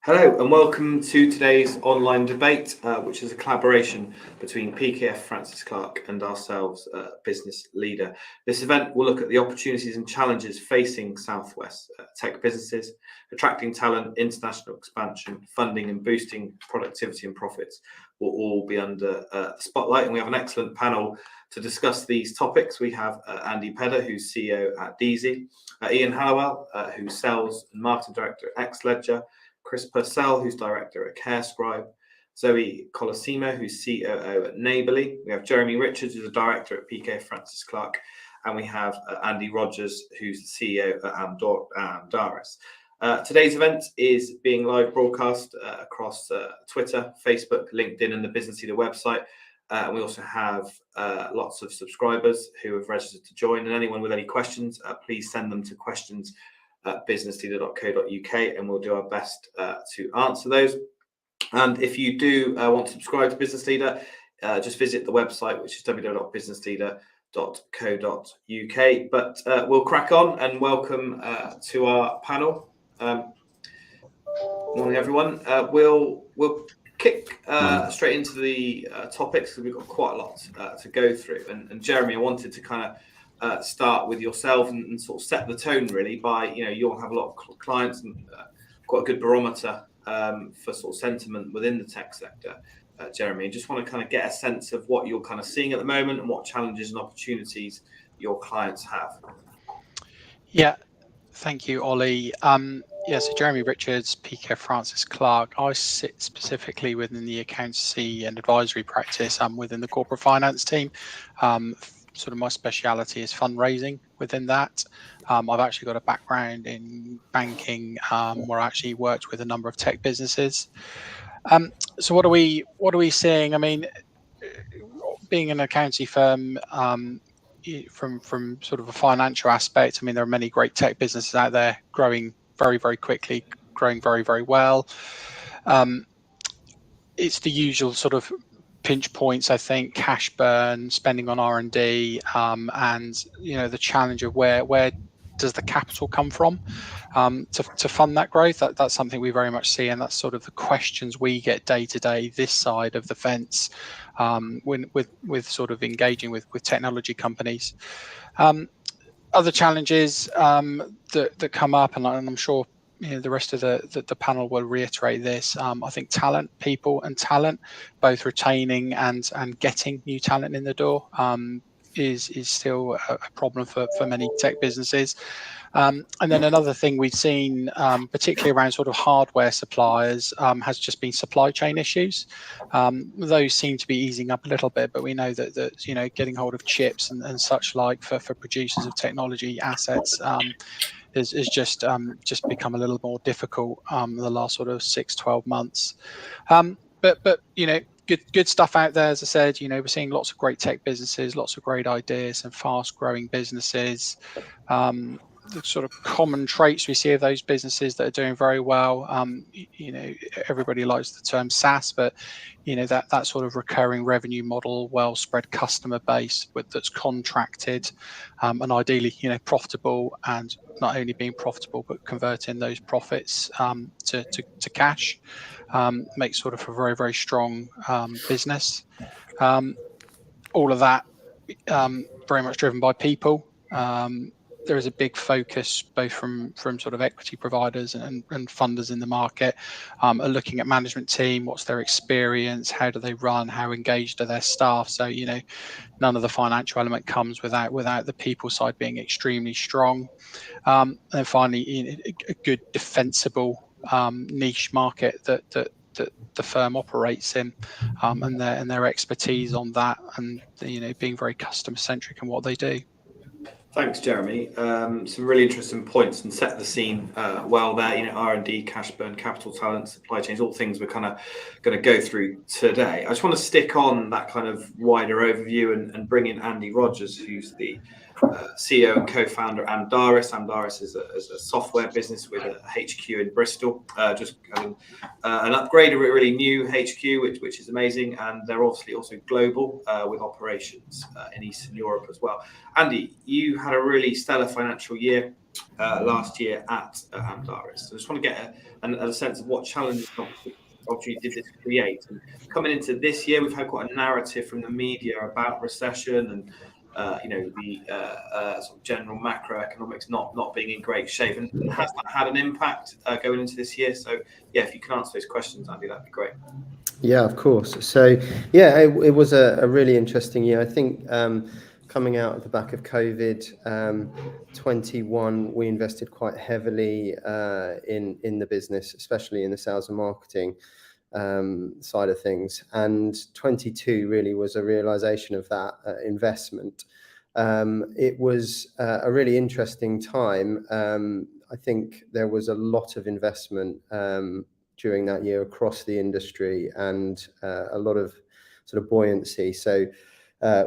Hello and welcome to today's online debate, which is a collaboration between PKF Francis Clark and ourselves, Business Leader. This event will look at the opportunities and challenges facing Southwest tech businesses, attracting talent, international expansion, funding and boosting productivity and profits will all be under the spotlight. And we have an excellent panel to discuss these topics. We have Andy Peddar, who's CEO at Deazy, Ian Halliwell, who's Sales and Marketing Director at XLedger, Purcell, who's director at Carescribe, Zoe Colosimo, who's COO at Neighbourly. We have Jeremy Richards, who's a director at PKF Francis Clark, and we have Andy Rogers, who's the CEO at Amdaris. Today's event is being live broadcast across Twitter, Facebook, LinkedIn, and the Business Leader website. We also have lots of subscribers who have registered to join, and anyone with any questions, please send them to questions at businessleader.co.uk, and we'll do our best to answer those. And if you do want to subscribe to Business Leader, just visit the website, which is www.businessleader.co.uk. But we'll crack on and welcome to our panel. Morning, everyone. We'll kick straight into the topics because we've got quite a lot to go through. And Jeremy, I wanted to kind of start with yourself and sort of set the tone really by, you'll have a lot of clients and quite a good barometer for sort of sentiment within the tech sector. Jeremy, I just want to kind of get a sense of what you're kind of seeing at the moment and what challenges and opportunities your clients have. Yeah, thank you, Ollie. So Jeremy Richards, PKF Francis Clark. I sit specifically within the accountancy and advisory practice. I'm within the corporate finance team. Sort of my speciality is fundraising within that. I've actually got a background in banking, where I actually worked with a number of tech businesses. So what are we seeing? I mean, being an accountancy firm, from sort of a financial aspect, I mean, there are many great tech businesses out there growing very, very quickly, growing very, very well. It's the usual sort of pinch points, I think: cash burn, spending on R&D, and the challenge of where does the capital come from to fund that growth. That's something we very much see, and that's sort of the questions we get day to day this side of the fence with sort of engaging with technology companies. Other challenges that come up, and I'm sure the rest of the panel will reiterate this. I think people and talent, both retaining and getting new talent in the door, is still a problem for many tech businesses. And then another thing we've seen, particularly around sort of hardware suppliers, has just been supply chain issues. Those seem to be easing up a little bit, but we know that getting hold of chips and such like for producers of technology assets is just become a little more difficult the last sort of 6-12 months. But good stuff out there. As I said, we're seeing lots of great tech businesses, lots of great ideas and fast growing businesses. The sort of common traits we see of those businesses that are doing very well, everybody likes the term SaaS, but that sort of recurring revenue model, well spread customer base that's contracted, and ideally profitable, and not only being profitable but converting those profits to cash, makes sort of a very, very strong business. All of that very much driven by people. There is a big focus both from sort of equity providers and funders in the market, are looking at management team, what's their experience, how do they run, how engaged are their staff. So none of the financial element comes without the people side being extremely strong. And then finally, a good defensible niche market that the firm operates in, and their expertise on that, and being very customer centric in what they do. Thanks, Jeremy. Some really interesting points and set the scene well there. R&D, cash burn, capital, talent, supply chains, all things we're kind of going to go through today. I just want to stick on that kind of wider overview and bring in Andy Rogers, who's the CEO and co-founder at Amdaris. Amdaris is a software business with a HQ in Bristol, just having an upgrade, a really new HQ, which is amazing. And they're obviously also global with operations in Eastern Europe as well. Andy, you had a really stellar financial year last year at Amdaris. So I just want to get a sense of what challenges opportunity did this create. And coming into this year, we've had quite a narrative from the media about recession and the sort of general macroeconomics not being in great shape. And has that had an impact going into this year? So yeah, if you can answer those questions, Andy, that'd be great. Yeah, of course. So yeah, it was a really interesting year. I think coming out of the back of COVID, 21, we invested quite heavily in the business, especially in the sales and marketing side of things. And 22 really was a realization of that investment. It was a really interesting time. I think there was a lot of investment during that year across the industry and a lot of sort of buoyancy. So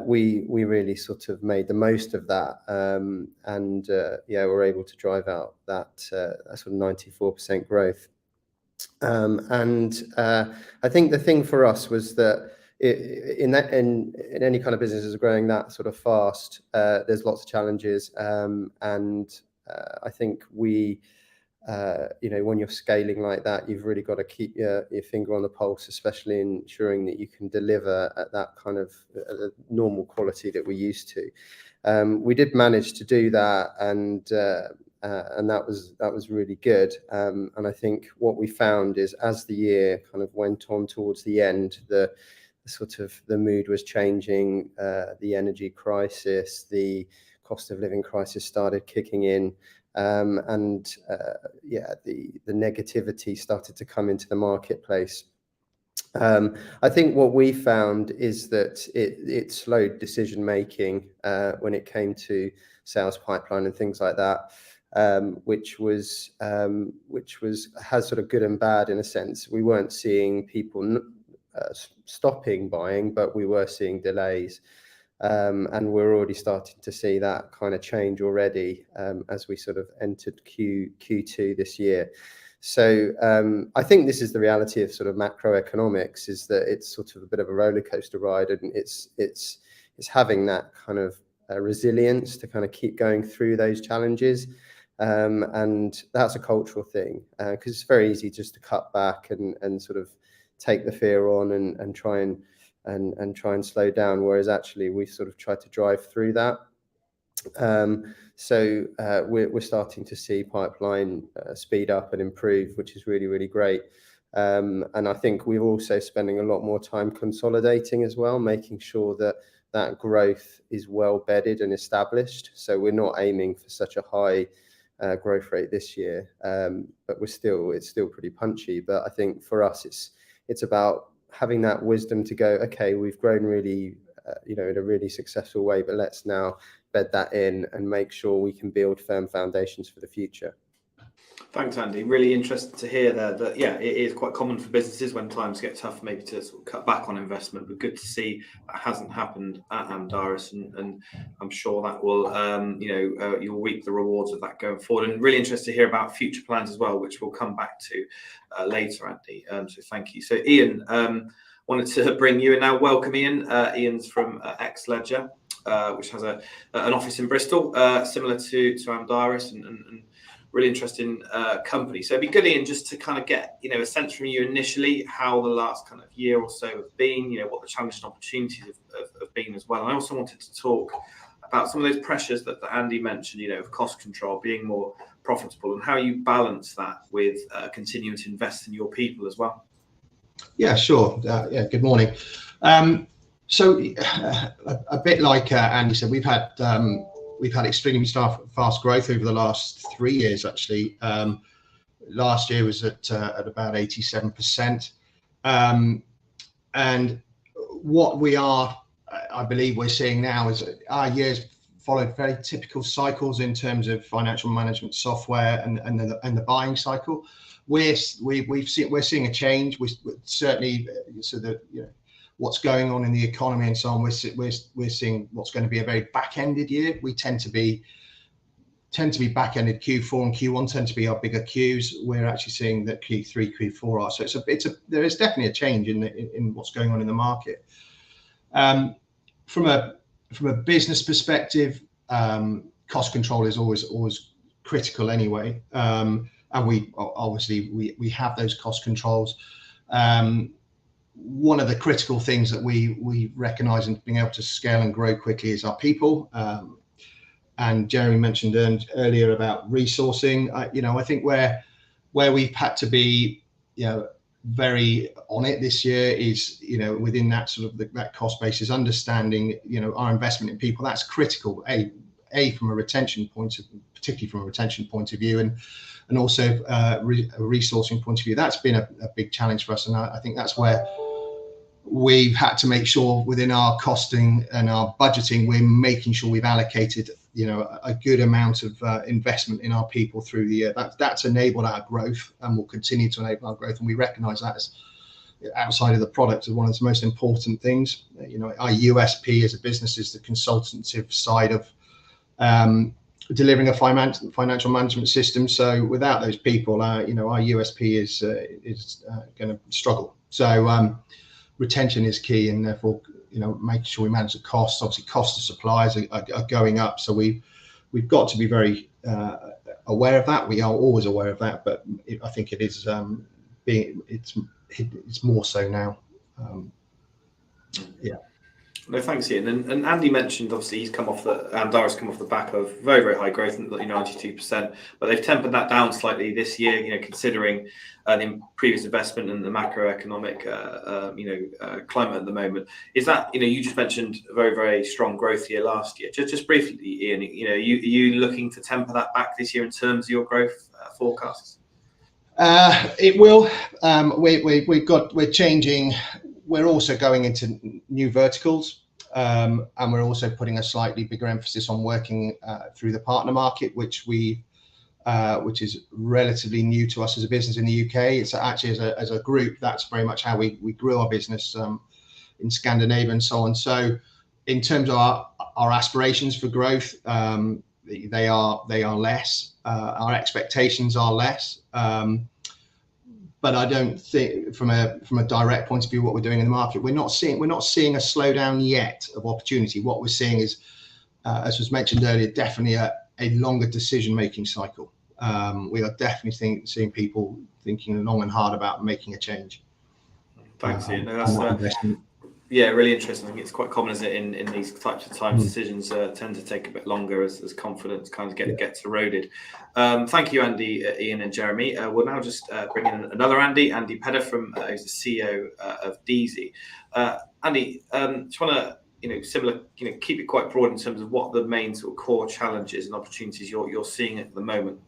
we really sort of made the most of that, and we're able to drive out that sort of 94% growth. And I think the thing for us was that in any kind of business that's growing that sort of fast, there's lots of challenges, and I think we. When you're scaling like that, you've really got to keep your finger on the pulse, especially ensuring that you can deliver at that kind of normal quality that we're used to. We did manage to do that, and that was really good. And I think what we found is as the year kind of went on towards the end, the mood was changing. The energy crisis, the cost of living crisis started kicking in. The negativity started to come into the marketplace. I think what we found is that it slowed decision making when it came to sales pipeline and things like that, which has sort of good and bad in a sense. We weren't seeing people stopping buying, but we were seeing delays. And we're already starting to see that kind of change already as we sort of entered Q2 this year. So I think this is the reality of sort of macroeconomics, is that it's sort of a bit of a roller coaster ride, and it's having that kind of resilience to kind of keep going through those challenges. And that's a cultural thing, because it's very easy just to cut back and sort of take the fear on and try and slow down, whereas actually we sort of tried to drive through that. So we're starting to see pipeline speed up and improve, which is really, really great. And I think we're also spending a lot more time consolidating as well, making sure that growth is well bedded and established. So we're not aiming for such a high growth rate this year, but it's still pretty punchy. But I think for us, it's about having that wisdom to go, okay, we've grown really, in a really successful way, but let's now bed that in and make sure we can build firm foundations for the future. Thanks, Andy. Really interested to hear that it is quite common for businesses when times get tough, maybe to sort of cut back on investment, but good to see that hasn't happened at Amdaris, and I'm sure that will, you'll reap the rewards of that going forward. And really interested to hear about future plans as well, which we'll come back to later, Andy. So thank you. So Ian, wanted to bring you in now. Welcome, Ian. Ian's from XLedger, which has an office in Bristol, similar to Amdaris, and really interesting company. So it'd be good, Ian, just to kind of get a sense from you initially how the last kind of year or so have been, what the challenges and opportunities have been as well. And I also wanted to talk about some of those pressures that Andy mentioned, of cost control, being more profitable, and how you balance that with continuing to invest in your people as well. Yeah, sure. Good morning. So a bit like Andy said, we've had extremely fast growth over the last 3 years. Actually, last year was at about 87%, and what I believe we're seeing now is our years followed very typical cycles in terms of financial management software and the buying cycle. We're seeing a change. We certainly, so that what's going on in the economy and so on, we're seeing what's going to be a very back-ended year. We tend to be back-ended. Q4 and Q1 tend to be our bigger Qs. We're actually seeing that Q3, Q4 are. So there is definitely a change in what's going on in the market. From a business perspective, cost control is always critical anyway. And we obviously have those cost controls. One of the critical things that we recognise in being able to scale and grow quickly is our people. And Jeremy mentioned earlier about resourcing. I think where we've had to be, very on it this year is, within that sort of that cost base is understanding, our investment in people. That's critical. From a retention particularly from a retention point of view, and also a resourcing point of view. That's been a big challenge for us, and I think that's where we've had to make sure within our costing and our budgeting, we're making sure we've allocated, a good amount of investment in our people through the year. That's enabled our growth and will continue to enable our growth. And we recognise that as, outside of the product, as one of the most important things. Our USP as a business is the consultative side of delivering a financial management system. So without those people, our USP is going to struggle. So retention is key, and therefore, making sure we manage the costs. Obviously, cost of suppliers are going up, so we've got to be very aware of that. We are always aware of that, but I think it is it's more so now. No, thanks, Ian. And Andy mentioned, obviously, Amdaris come off the back of very, very high growth, 92%, but they've tempered that down slightly this year, considering the previous investment and the macroeconomic, climate at the moment. Is that, you just mentioned a very, very strong growth year last year. Just briefly, Ian, are you looking to temper that back this year in terms of your growth forecasts? It will. We're changing. We're also going into new verticals, and we're also putting a slightly bigger emphasis on working through the partner market, which is relatively new to us as a business in the UK. It's actually as a group, that's very much how we grew our business in Scandinavia and so on. So in terms of our aspirations for growth, they are less. Our expectations are less. But I don't think, from a direct point of view, what we're doing in the market, we're not seeing a slowdown yet of opportunity. What we're seeing is, as was mentioned earlier, definitely a longer decision-making cycle. We are definitely seeing people thinking long and hard about making a change. Thanks, Ian. Really interesting. I think it's quite common, isn't it, in these types of times, decisions tend to take a bit longer as confidence kind of gets eroded. Thank you, Andy, Ian, and Jeremy. We'll now just bring in another Andy Peddar who's the CEO of Deazy. Andy, just want to similar, keep it quite broad in terms of what the main sort of core challenges and opportunities you're seeing at the moment.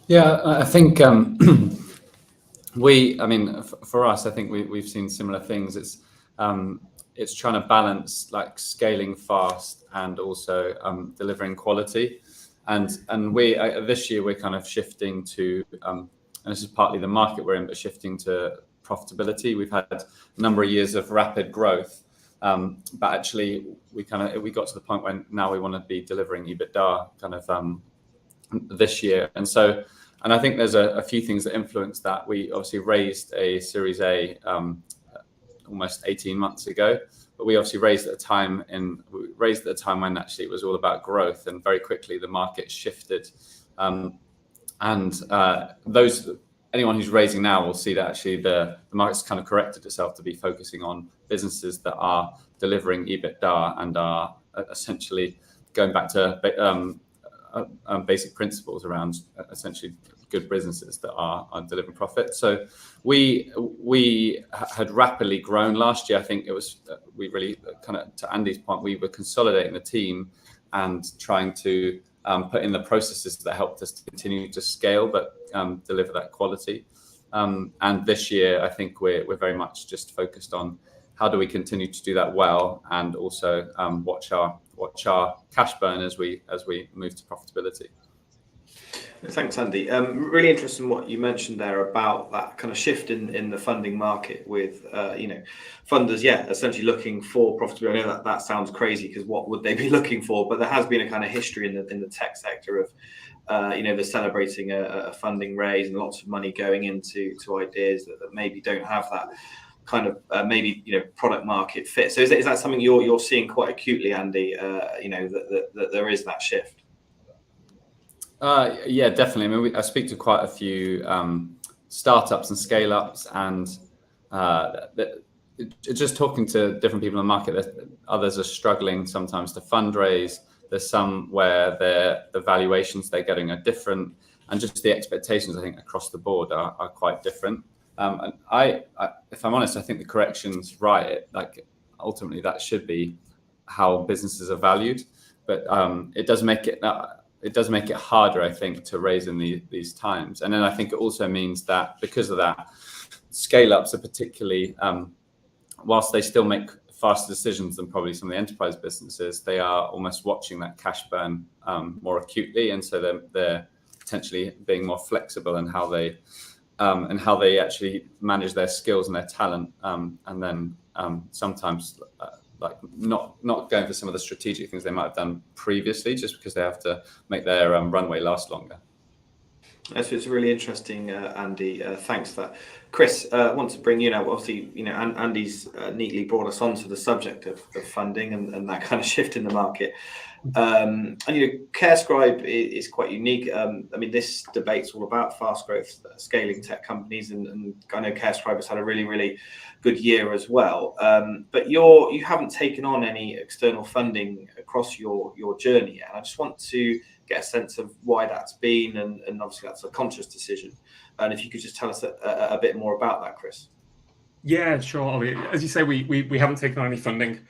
Yeah, I think for us, I think we've seen similar things. It's trying to balance like scaling fast and also delivering quality. And we this year we're kind of shifting to, and this is partly the market we're in, but shifting to profitability. We've had a number of years of rapid growth, but actually we got to the point when now we want to be delivering EBITDA kind of this year. And I think there's a few things that influence that. We obviously raised a Series A almost 18 months ago, but we obviously raised at a time when actually it was all about growth, and very quickly the market shifted. Anyone who's raising now will see that actually the market's kind of corrected itself to be focusing on businesses that are delivering EBITDA and are essentially going back to basic principles around essentially good businesses that are delivering profit. So we had rapidly grown last year. I think it was we really kind of, to Andy's point, we were consolidating the team and trying to put in the processes that helped us to continue to scale but deliver that quality. And this year, I think we're very much just focused on how do we continue to do that well, and also watch our cash burn as we move to profitability. Thanks, Andy. Really interesting what you mentioned there about that kind of shift in the funding market with, funders, essentially looking for profitability. I know that sounds crazy because what would they be looking for? But there has been a kind of history in the tech sector of, they're celebrating a funding raise and lots of money going into ideas that maybe don't have that kind of product market fit. So is that something you're seeing quite acutely, Andy? That there is that shift. Yeah, definitely. I mean, I speak to quite a few startups and scale-ups, and just talking to different people in the market. Others are struggling sometimes to fundraise. There's some where the valuations they're getting are different, and just the expectations, I think, across the board are quite different. And I, if I'm honest, I think the correction's right. Like, ultimately, that should be how businesses are valued, but it does make it harder, I think, to raise in these times. And then I think it also means that because of that, scale-ups are particularly, whilst they still make faster decisions than probably some of the enterprise businesses, they are almost watching that cash burn more acutely, and so they're potentially being more flexible in how they actually manage their skills and their talent, and then sometimes like not going for some of the strategic things they might have done previously, just because they have to make their runway last longer. That's it's really interesting, Andy. Thanks for that. Chris, I want to bring you now. Obviously, Andy's neatly brought us onto the subject of funding and that kind of shift in the market. And Carescribe is quite unique. I mean, this debate's all about fast growth, scaling tech companies, and I know Carescribe has had a really, really good year as well. But you haven't taken on any external funding across your journey yet. And I just want to get a sense of why that's been, and obviously that's a conscious decision. And if you could just tell us a bit more about that, Chris. Yeah, sure, Ollie. As you say, we haven't taken on any funding.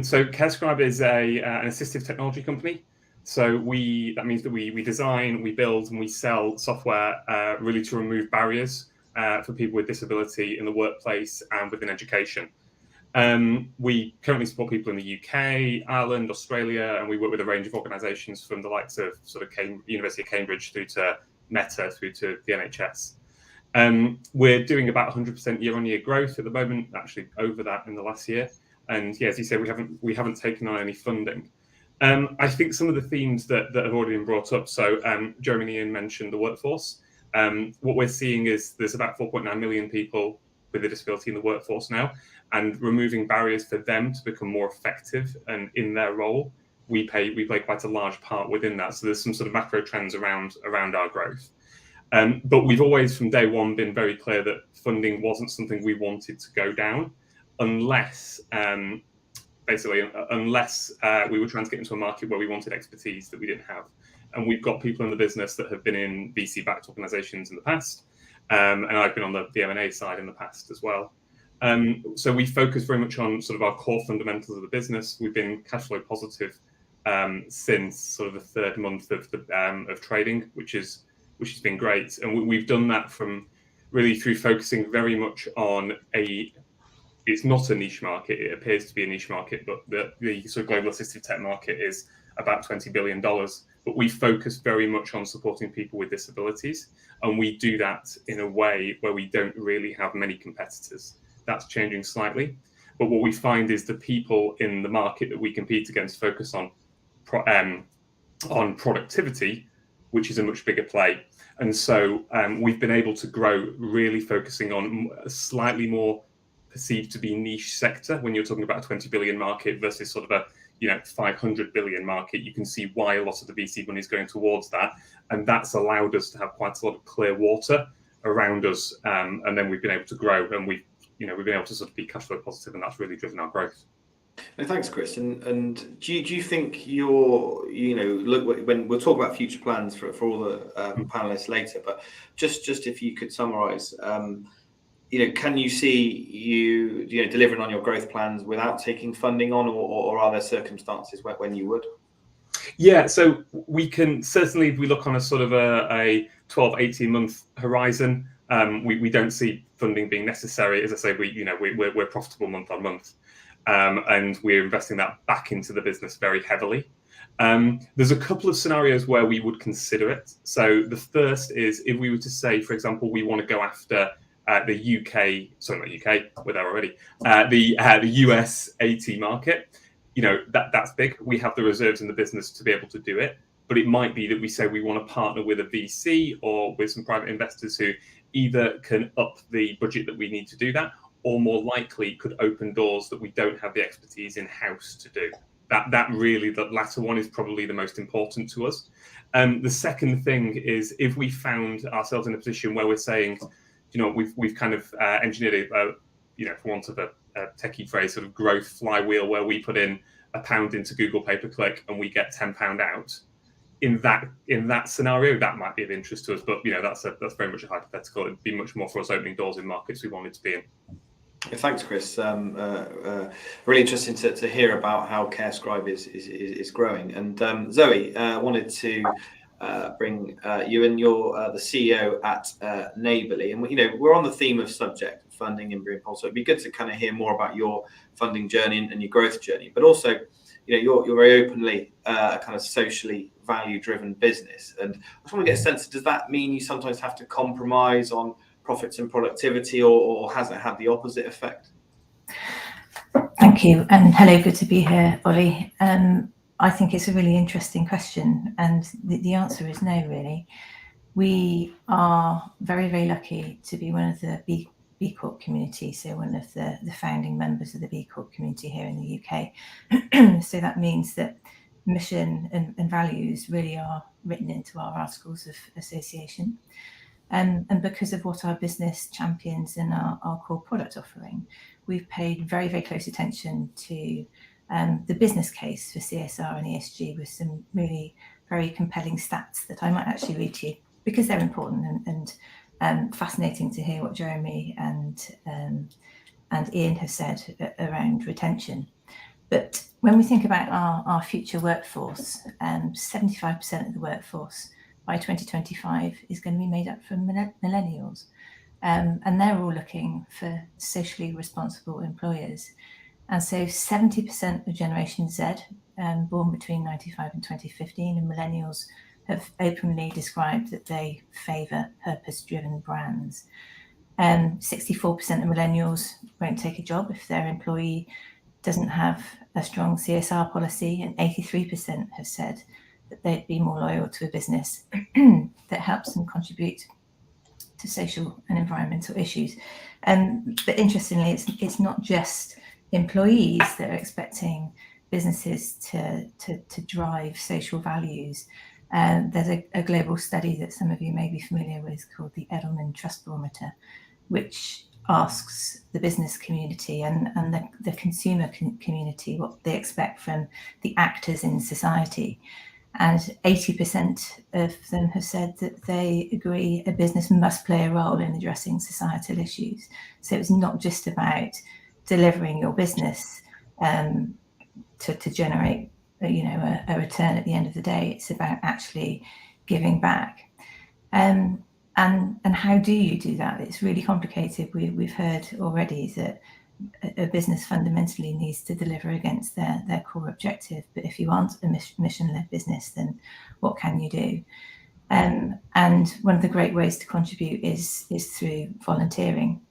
So Carescribe is an assistive technology company. So that means that we design, we build, and we sell software really to remove barriers for people with disability in the workplace and within education. We currently support people in the UK, Ireland, Australia, and we work with a range of organisations from the likes of University of Cambridge through to Meta through to the NHS. We're doing about 100% year-on-year growth at the moment, actually over that in the last year. And yeah, as you said, we haven't taken on any funding. I think some of the themes that have already been brought up. So Jeremy and Ian mentioned the workforce. What we're seeing is there's about 4.9 million people with a disability in the workforce now, and removing barriers for them to become more effective and in their role, we play quite a large part within that. So there's some sort of macro trends around our growth. But we've always, from day one, been very clear that funding wasn't something we wanted to go down, unless we were trying to get into a market where we wanted expertise that we didn't have. And we've got people in the business that have been in VC-backed organisations in the past, and I've been on the M&A side in the past as well. So we focus very much on sort of our core fundamentals of the business. We've been cash flow positive since sort of the third month of trading, which has been great. And we've done that from really through focusing very much on it's not a niche market. It appears to be a niche market, but the sort of global assistive tech market is about $20 billion. But we focus very much on supporting people with disabilities. And we do that in a way where we don't really have many competitors. That's changing slightly. But what we find is the people in the market that we compete against focus on productivity, which is a much bigger play. And so we've been able to grow really focusing on a slightly more perceived to be niche sector. When you're talking about a 20 billion market versus sort of a 500 billion market, you can see why a lot of the VC money is going towards that. And that's allowed us to have quite a lot of clear water around us. And then we've been able to grow, and we've been able to sort of be cash flow positive, and that's really driven our growth. No, thanks, Chris. And do you think look, when we'll talk about future plans for all the panelists later, but just if you could summarise, can you see you delivering on your growth plans without taking funding on, or are there circumstances when you would? Yeah, so we can certainly, if we look on a sort of a 12, 18 month horizon, we don't see funding being necessary. As I say, we're profitable month on month, and we're investing that back into the business very heavily. There's a couple of scenarios where we would consider it. So the first is if we were to say, for example, we want to go after the UK, sorry, not UK, we're there already, the US AT market. You know, that's big. We have the reserves in the business to be able to do it. But it might be that we say we want to partner with a VC or with some private investors who either can up the budget that we need to do that, or more likely could open doors that we don't have the expertise in-house to do. That really, the latter one is probably the most important to us. The second thing is if we found ourselves in a position where we're saying, you know, we've kind of engineered a, you know, for want of a techie phrase, sort of growth flywheel where we put in £1 into Google pay-per-click and we get £10 out. In that scenario, that might be of interest to us, but you know, that's very much a hypothetical. It'd be much more for us opening doors in markets we wanted to be in. Thanks, Chris. Really interesting to hear about how Carescribe is growing. And Zoe, wanted to bring you in. You're the CEO at Neighbourly, and you know, we're on the theme of subject funding and Impulse. So it'd be good to kind of hear more about your funding journey and your growth journey, but also, you know, you're very openly a kind of socially value-driven business, and I just want to get a sense: does that mean you sometimes have to compromise on profits and productivity, or has it had the opposite effect? Thank you, and hello, good to be here, Ollie. I think it's a really interesting question, and the answer is no, really. We are very, very lucky to be one of the B Corp community, so one of the founding members of the B Corp community here in the UK. So that means that mission and values really are written into our articles of association. And because of what our business champions and our core product offering, we've paid very, very close attention to the business case for CSR and ESG with some really very compelling stats that I might actually read to you because they're important and fascinating to hear what Jeremy and Ian have said around retention. But when we think about our future workforce, 75% of the workforce by 2025 is going to be made up from millennials. And they're all looking for socially responsible employers. And so 70% of Generation Z, born between 95 and 2015, and millennials have openly described that they favour purpose-driven brands. 64% of millennials won't take a job if their employee doesn't have a strong CSR policy, and 83% have said that they'd be more loyal to a business that helps them contribute to social and environmental issues. But interestingly, it's not just employees that are expecting businesses to drive social values. There's a global study that some of you may be familiar with called the Edelman Trust Barometer, which asks the business community and the consumer community what they expect from the actors in society. And 80% of them have said that they agree a business must play a role in addressing societal issues. So it's not just about delivering your business to generate a return at the end of the day. It's about actually giving back. And how do you do that? It's really complicated. We've heard already that a business fundamentally needs to deliver against their core objective. But if you aren't a mission-led business, then what can you do? And one of the great ways to contribute is through volunteering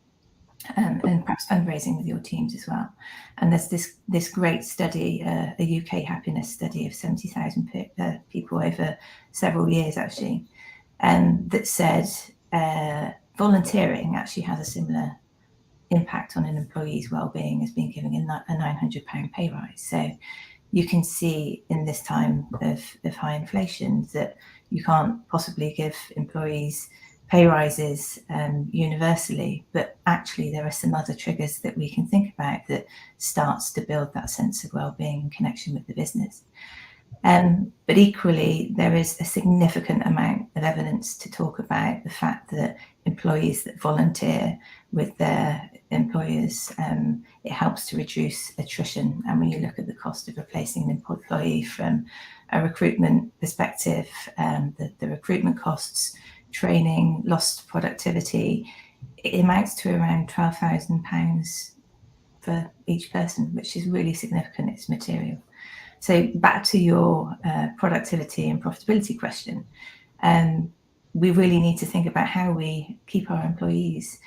and perhaps fundraising with your teams as well. And there's this great study, a UK happiness study of 70,000 people over several years actually, that said volunteering actually has a similar impact on an employee's well-being as being given a £900 pay rise. So you can see in this time of high inflation that you can't possibly give employees pay rises universally, but actually there are some other triggers that we can think about that starts to build that sense of well-being and connection with the business. But equally, there is a significant amount of evidence to talk about the fact that employees that volunteer with their employers, it helps to reduce attrition. And when you look at the cost of replacing an employee from a recruitment perspective, the recruitment costs, training, lost productivity, it amounts to around £12,000 for each person, which is really significant. It's material. So back to your productivity and profitability question, we really need to think about how we keep our employees,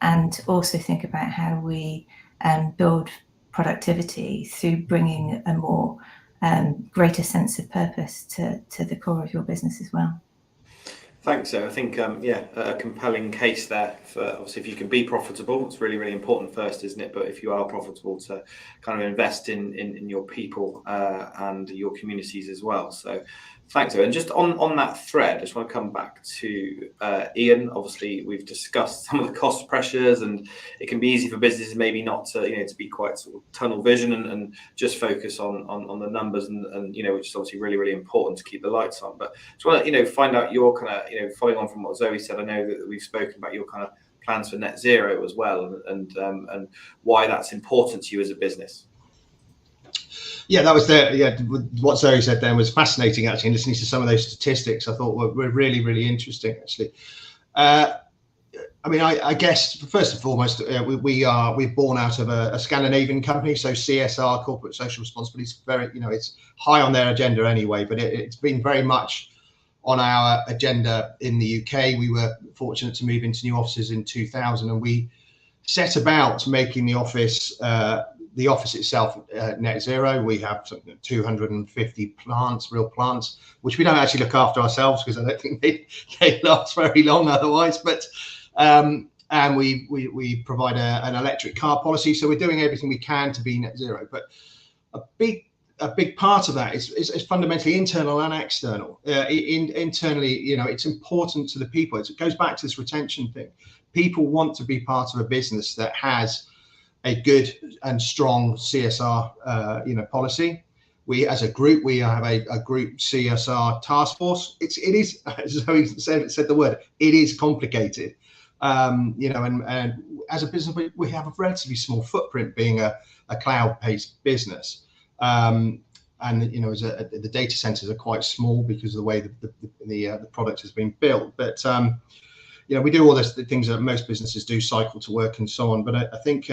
and also think about how we build productivity through bringing a more greater sense of purpose to the core of your business as well. Thanks. So I think, a compelling case there for, obviously, if you can be profitable, it's really, really important first, isn't it? But if you are profitable, to kind of invest in your people and your communities as well. So thanks. And just on that thread, I just want to come back to Ian. Obviously, we've discussed some of the cost pressures, and it can be easy for businesses maybe not to, to be quite sort of tunnel vision and just focus on the numbers and which is obviously really, really important to keep the lights on. But just want to, find out your kind of, following on from what Zoe said, I know that we've spoken about your kind of plans for net zero as well, and why that's important to you as a business. Yeah, that was there. Yeah, what Zoe said then was fascinating, actually. And listening to some of those statistics, I thought were really, really interesting, actually. I guess first and foremost, we're born out of a Scandinavian company, so CSR, corporate social responsibility, is very, it's high on their agenda anyway. But it's been very much on our agenda in the UK. We were fortunate to move into new offices in 2000, and we set about making the office itself net zero. We have 250 plants, real plants, which we don't actually look after ourselves because I don't think they last very long otherwise. But and we provide an electric car policy, so we're doing everything we can to be net zero. But a big part of that is fundamentally internal and external. Internally, it's important to the people. It goes back to this retention thing. People want to be part of a business that has a good and strong CSR, policy. We, as a group, we have a group CSR task force. It is, as Zoe said the word, it is complicated. And as a business, we have a relatively small footprint, being a cloud-based business. The data centers are quite small because of the way the product has been built. But we do all the things that most businesses do, cycle to work and so on. But I think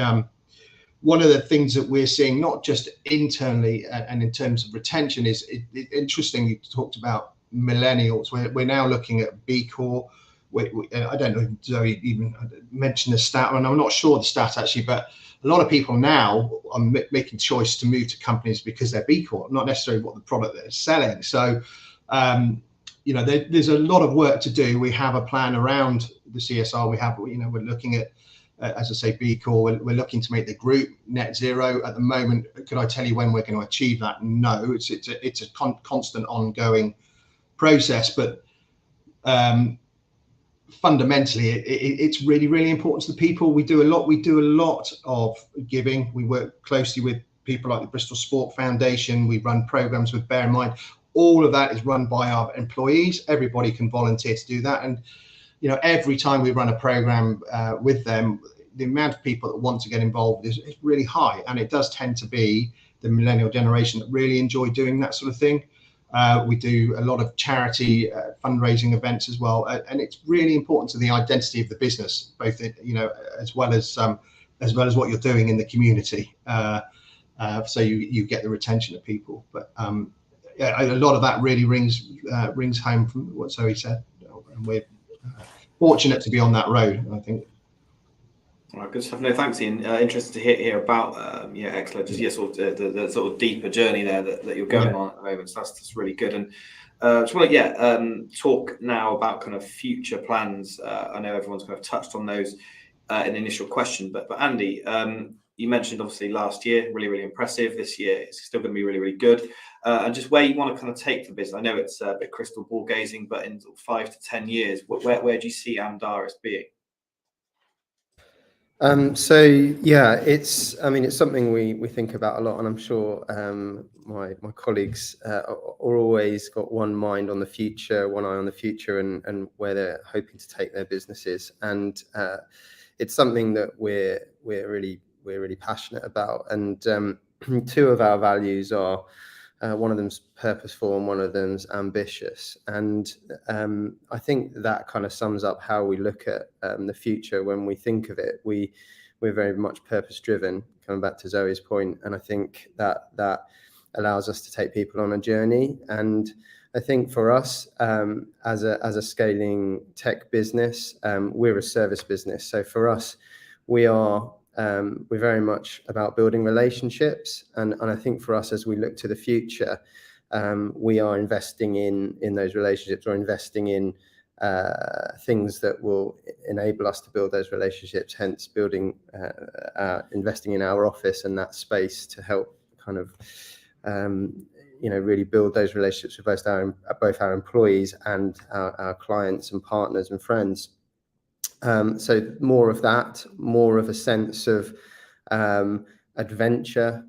one of the things that we're seeing, not just internally and in terms of retention, is interesting. You talked about millennials. We're now looking at B Corp. I don't know if Zoe even mentioned the stat, and I'm not sure the stat actually, but a lot of people now are making choice to move to companies because they're B Corp, not necessarily what the product they're selling. So, there's a lot of work to do. We have a plan around the CSR. We're looking at, as I say, B Corp. We're looking to make the group net zero at the moment. Could I tell you when we're going to achieve that? No, it's a constant, ongoing process. But fundamentally, it's really, really important to the people. We do a lot of giving. We work closely with people like the Bristol Sport Foundation. We run programs with Bear in Mind. All of that is run by our employees. Everybody can volunteer to do that. And every time we run a program with them, the amount of people that want to get involved is really high. And it does tend to be the millennial generation that really enjoy doing that sort of thing. We do a lot of charity fundraising events as well, and it's really important to the identity of the business, both as well as what you're doing in the community. So you get the retention of people. But a lot of that really rings home from what Zoe said, and we're fortunate to be on that road, I think. All right, good stuff. No, thanks, Ian. Interested to hear about XLedger, sort of the sort of deeper journey there that you're going on at the moment. So that's really good. And just want to talk now about kind of future plans. I know everyone's kind of touched on those in the initial question, but Andy, you mentioned obviously last year really, really impressive. This year it's still going to be really, really good. And just where you want to kind of take the business. I know it's a bit crystal ball gazing, but in 5 to 10 years, where do you see Amdaris being? It's something we think about a lot, and I'm sure my colleagues are always got one mind on the future, one eye on the future, and where they're hoping to take their businesses. And it's something that we're really passionate about. And two of our values are, one of them's purposeful and one of them's ambitious. And I think that kind of sums up how we look at the future when we think of it. We're very much purpose driven, coming back to Zoe's point. And I think that allows us to take people on a journey. And I think for us, as a scaling tech business, we're a service business. So for us, we're very much about building relationships. And I think for us, as we look to the future, we are investing in those relationships, or investing in things that will enable us to build those relationships, hence investing in our office and that space to help kind of really build those relationships with both our employees and our clients and partners and friends. So more of that, more of a sense of adventure.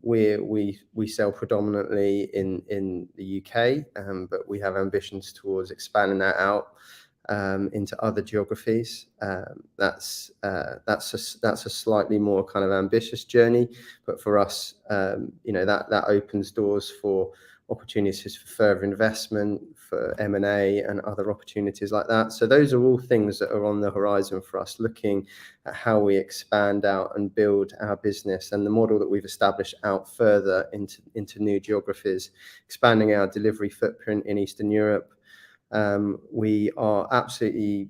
We sell predominantly in the UK, but we have ambitions towards expanding that out into other geographies. That's a slightly more kind of ambitious journey, but for us, that opens doors for opportunities for further investment, for M&A and other opportunities like that. So those are all things that are on the horizon for us, looking at how we expand out and build our business and the model that we've established out further into new geographies, expanding our delivery footprint in Eastern Europe. We are absolutely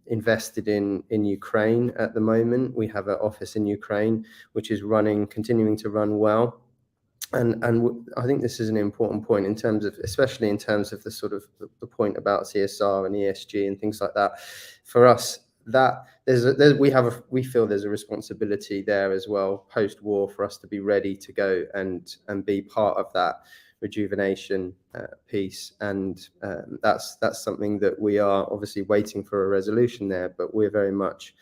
invested in Ukraine at the moment. We have an office in Ukraine, which is continuing to run well. And I think this is an important point especially in terms of the sort of the point about CSR and ESG and things like that. For us, that we feel there's a responsibility there as well post-war for us to be ready to go and be part of that rejuvenation piece. And that's something that we are obviously waiting for a resolution there, but we're very much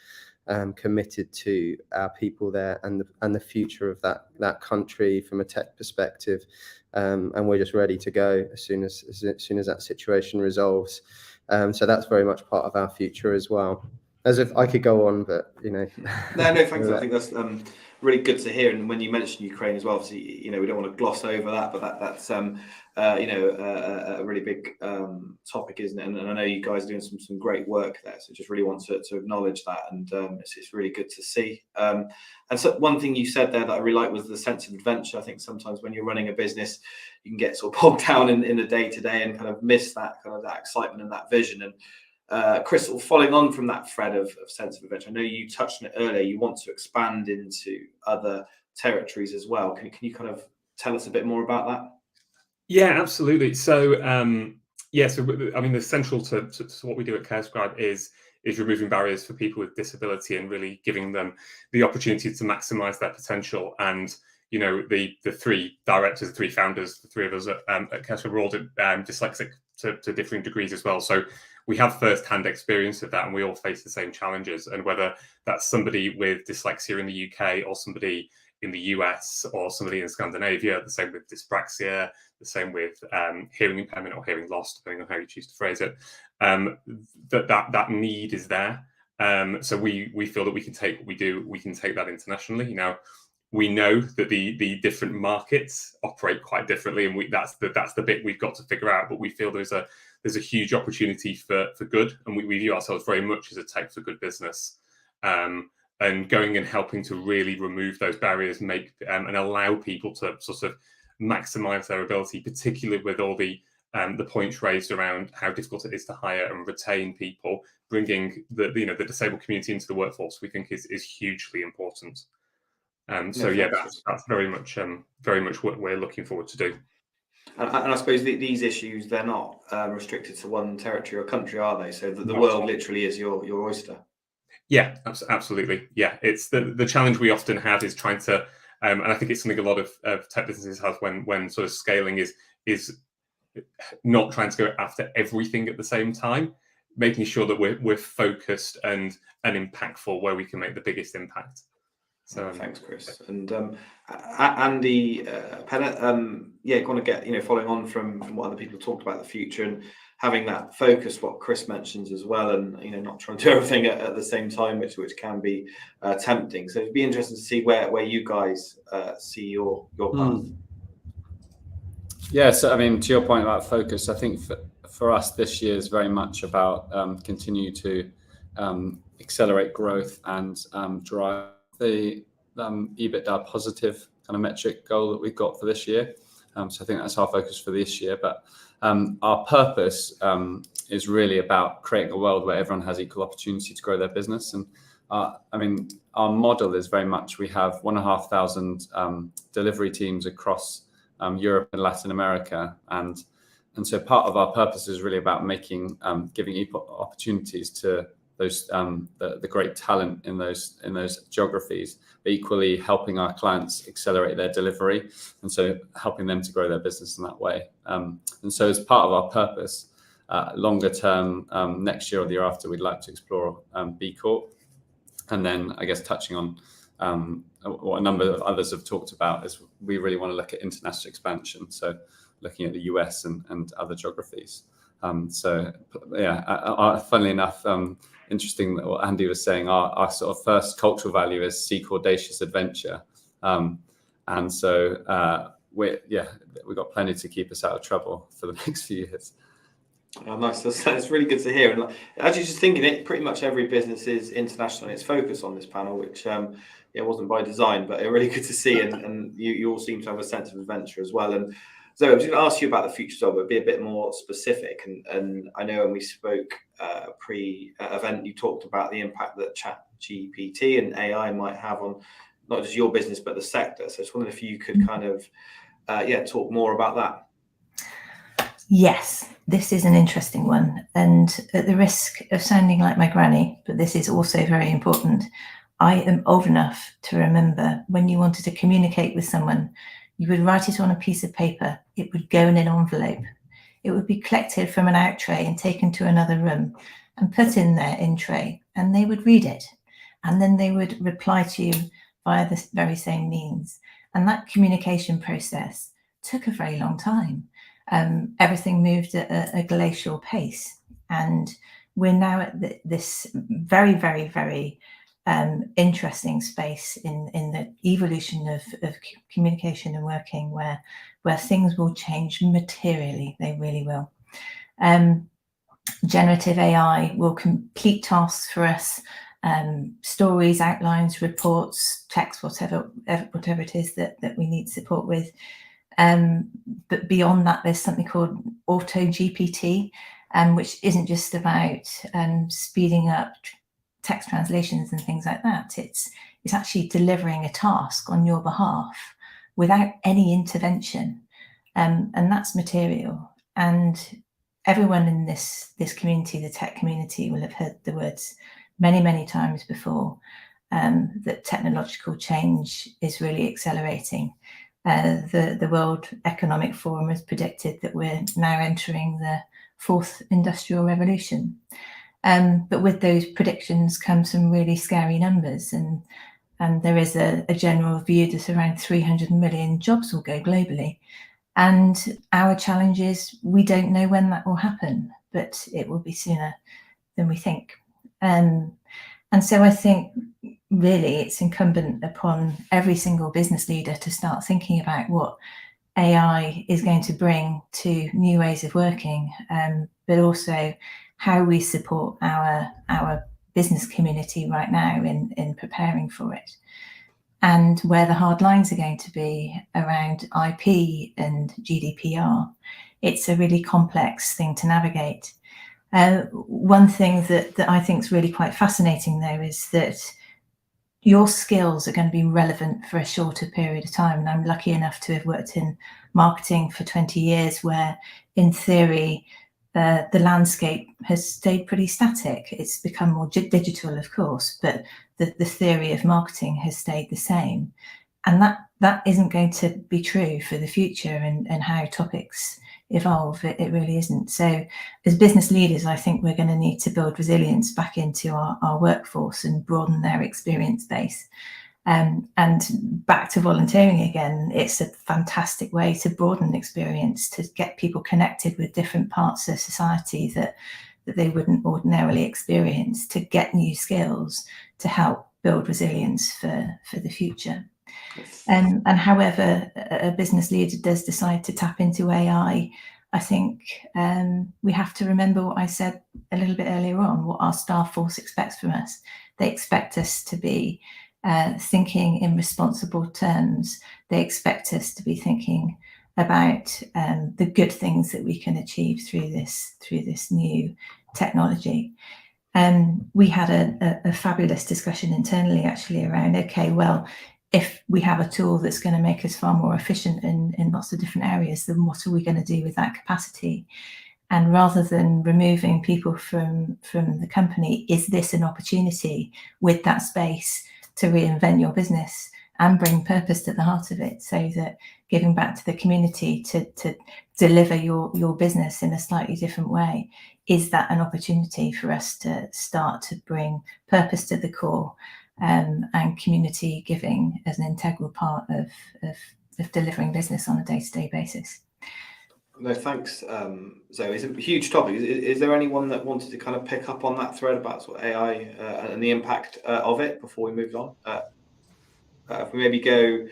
committed to our people there and the future of that country from a tech perspective, and we're just ready to go as soon as that situation resolves. So that's very much part of our future as well. As if I could go on, but No, thanks. I think that's really good to hear. And when you mention Ukraine as well, obviously, we don't want to gloss over that, but that's a really big topic, isn't it? And I know you guys are doing some great work there. So just really want to acknowledge that, and it's really good to see. And so one thing you said there that I really liked was the sense of adventure. I think sometimes when you're running a business, you can get sort of bogged down in the day-to-day and kind of miss that kind of that excitement and that vision. And Chris, following on from that thread of sense of adventure, I know you touched on it earlier, you want to expand into other territories as well. Can you kind of tell us a bit more about that? Yeah, absolutely. So, I mean, the central to what we do at Carescribe is removing barriers for people with disability and really giving them the opportunity to maximize their potential. And, the three directors, the three founders, the three of us at Carescribe are all dyslexic to differing degrees as well. So we have first-hand experience of that, and we all face the same challenges. And whether that's somebody with dyslexia in the UK or somebody in the US or somebody in Scandinavia, the same with dyspraxia, the same with hearing impairment or hearing loss, depending on how you choose to phrase it, that need is there. So we feel that we can take what we do, we can take that internationally. Now, we know that the different markets operate quite differently, and that's the bit we've got to figure out. But we feel there's a huge opportunity for good, and we view ourselves very much as a tech for good business. And going and helping to really remove those barriers, make and allow people to sort of maximize their ability, particularly with all the points raised around how difficult it is to hire and retain people, bringing the disabled community into the workforce, we think is hugely important. That's very much what we're looking forward to do. And I suppose these issues, they're not restricted to one territory or country, are they? So the world literally is your oyster. Yeah, absolutely. Yeah, it's the challenge we often have is trying to, and I think it's something a lot of tech businesses have when sort of scaling is not trying to go after everything at the same time, making sure that we're focused and impactful where we can make the biggest impact. So thanks, Chris. And Andy, Peddar, want to get following on from what other people talked about the future and having that focus, what Chris mentions as well, and not trying to do everything at the same time, which can be tempting. So it'd be interesting to see where you guys see your path. Yeah, so I mean, to your point about focus, I think for us this year is very much about continue to accelerate growth and drive the EBITDA positive kind of metric goal that we've got for this year. So I think that's our focus for this year. But our purpose is really about creating a world where everyone has equal opportunity to grow their business. And I mean, our model is very much, we have 1,500 delivery teams across Europe and Latin America. And so part of our purpose is really about giving equal opportunities to those the great talent in those geographies, but equally helping our clients accelerate their delivery, and so helping them to grow their business in that way. And so as part of our purpose, longer term, next year or the year after, we'd like to explore B Corp. And then I guess touching on what a number of others have talked about is we really want to look at international expansion. So looking at the US and other geographies. So yeah, funnily enough, interesting that what Andy was saying, our sort of first cultural value is seek audacious adventure. And so we've got plenty to keep us out of trouble for the next few years. Oh, nice. That's really good to hear. And actually, just thinking it, pretty much every business is international in its focus on this panel, which wasn't by design, but really good to see. And you all seem to have a sense of adventure as well. And so I was going to ask you about the futures of it, be a bit more specific. And I know when we spoke pre-event, you talked about the impact that ChatGPT and AI might have on not just your business, but the sector. So I just wondered if you could kind of, talk more about that. Yes, this is an interesting one. And at the risk of sounding like my granny, but this is also very important, I am old enough to remember when you wanted to communicate with someone, you would write it on a piece of paper. It would go in an envelope. It would be collected from an out tray and taken to another room and put in their in tray, and they would read it. And then they would reply to you via the very same means. And that communication process took a very long time. Everything moved at a glacial pace. And we're now at this very, very, very interesting space in the evolution of communication and working where things will change materially. They really will. Generative AI will complete tasks for us, stories, outlines, reports, text, whatever it is that we need support with. But beyond that, there's something called Auto GPT, which isn't just about speeding up text translations and things like that. It's actually delivering a task on your behalf without any intervention, and that's material. And everyone in this community, the tech community, will have heard the words many, many times before, that technological change is really accelerating. The World Economic Forum has predicted that we're now entering the fourth industrial revolution. But with those predictions come some really scary numbers, and there is a general view that around 300 million jobs will go globally. And our challenge is we don't know when that will happen, but it will be sooner than we think. And so I think really it's incumbent upon every single business leader to start thinking about what AI is going to bring to new ways of working, but also how we support our business community right now in preparing for it, and where the hard lines are going to be around IP and GDPR. It's a really complex thing to navigate. One thing that I think is really quite fascinating, though, is that your skills are going to be relevant for a shorter period of time. And I'm lucky enough to have worked in marketing for 20 years, where in theory, the landscape has stayed pretty static. It's become more digital, of course, but the theory of marketing has stayed the same. And that isn't going to be true for the future and how topics evolve. It really isn't. So as business leaders, I think we're going to need to build resilience back into our workforce and broaden their experience base. And back to volunteering again, it's a fantastic way to broaden experience, to get people connected with different parts of society that they wouldn't ordinarily experience, to get new skills, to help build resilience for the future. And however a business leader does decide to tap into AI, I think we have to remember what I said a little bit earlier on, what our staff force expects from us. They expect us to be thinking in responsible terms. They expect us to be thinking about the good things that we can achieve through this new technology. We had a fabulous discussion internally actually around, okay, well, if we have a tool that's going to make us far more efficient in lots of different areas, then what are we going to do with that capacity? And rather than removing people from the company, is this an opportunity with that space to reinvent your business and bring purpose to the heart of it, so that giving back to the community to deliver your business in a slightly different way, is that an opportunity for us to start to bring purpose to the core, and community giving as an integral part of delivering business on a day-to-day basis? No, thanks, Zoe. It's a huge topic. Is there anyone that wanted to kind of pick up on that thread about sort of AI and the impact of it before we moved on? If we maybe go